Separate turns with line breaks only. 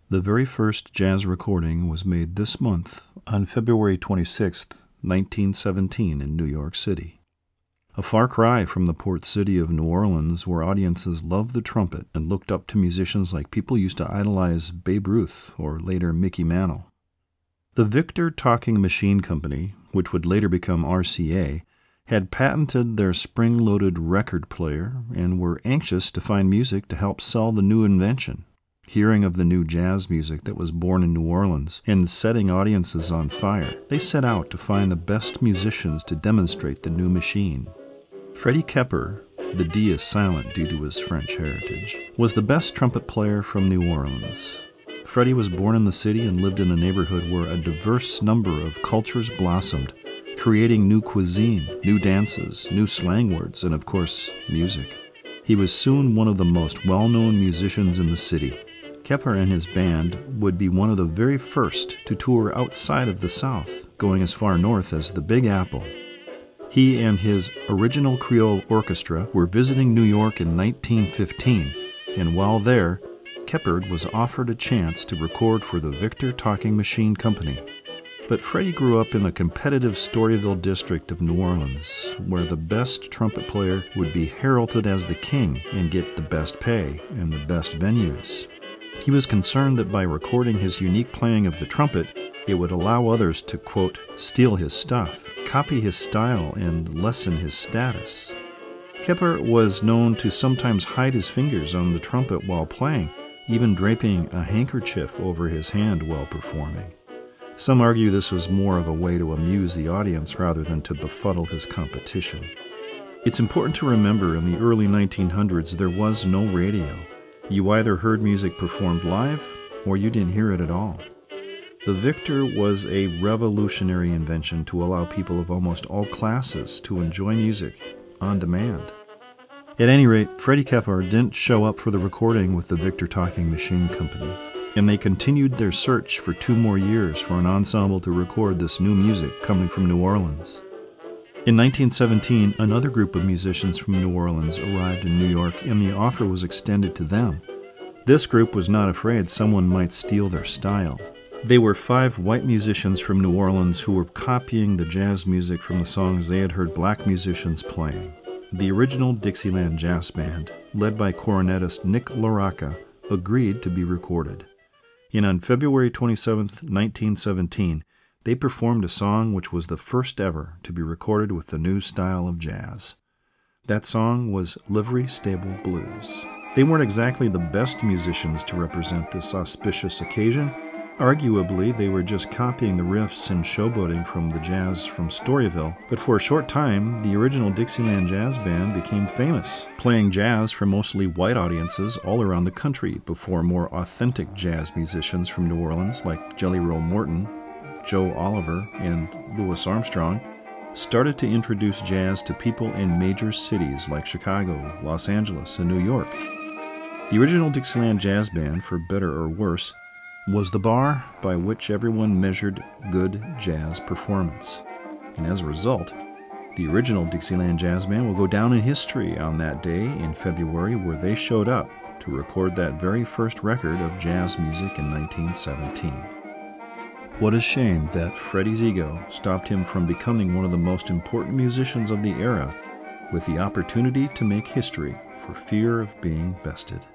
The very first jazz recording was made this month on February 26, 1917 in New York City. A far cry from the port city of New Orleans, where audiences loved the trumpet and looked up to musicians like people used to idolize Babe Ruth or later Mickey Mantle. The Victor Talking Machine Company, which would later become RCA, had patented their spring-loaded record player and were anxious to find music to help sell the new invention. Hearing of the new jazz music that was born in New Orleans and setting audiences on fire, they set out to find the best musicians to demonstrate the new machine. Freddie Keppard, the D is silent due to his French heritage, was the best trumpet player from New Orleans. Freddie was born in the city and lived in a neighborhood where a diverse number of cultures blossomed, creating new cuisine, new dances, new slang words, and of course, music. He was soon one of the most well-known musicians in the city. Keppard and his band would be one of the very first to tour outside of the South, going as far north as the Big Apple. He and his original Creole orchestra were visiting New York in 1915, and while there, Keppard was offered a chance to record for the Victor Talking Machine Company. But Freddie grew up in the competitive Storyville district of New Orleans, where the best trumpet player would be heralded as the king and get the best pay and the best venues. He was concerned that by recording his unique playing of the trumpet, it would allow others to, quote, steal his stuff, copy his style, and lessen his status. Keppard was known to sometimes hide his fingers on the trumpet while playing, even draping a handkerchief over his hand while performing. Some argue this was more of a way to amuse the audience rather than to befuddle his competition. It's important to remember in the early 1900s there was no radio. You either heard music performed live or you didn't hear it at all. The Victor was a revolutionary invention to allow people of almost all classes to enjoy music on demand. At any rate, Freddie Keppard didn't show up for the recording with the Victor Talking Machine Company, and they continued their search for 2 more years for an ensemble to record this new music coming from New Orleans. In 1917, another group of musicians from New Orleans arrived in New York, and the offer was extended to them. This group was not afraid someone might steal their style. They were 5 white musicians from New Orleans who were copying the jazz music from the songs they had heard black musicians playing. The original Dixieland Jass Band, led by cornetist Nick LaRocca, agreed to be recorded. And on February 27, 1917, they performed a song which was the first ever to be recorded with the new style of jazz. That song was Livery Stable Blues. They weren't exactly the best musicians to represent this auspicious occasion. Arguably, they were just copying the riffs and showboating from the jazz from Storyville, but for a short time, the original Dixieland Jazz Band became famous, playing jazz for mostly white audiences all around the country before more authentic jazz musicians from New Orleans like Jelly Roll Morton, Joe Oliver, and Louis Armstrong started to introduce jazz to people in major cities like Chicago, Los Angeles, and New York. The original Dixieland Jazz Band, for better or worse, was the bar by which everyone measured good jazz performance. And as a result, the original Dixieland Jazz Band will go down in history on that day in February, where they showed up to record that very first record of jazz music in 1917. What a shame that Freddie's ego stopped him from becoming one of the most important musicians of the era with the opportunity to make history for fear of being bested.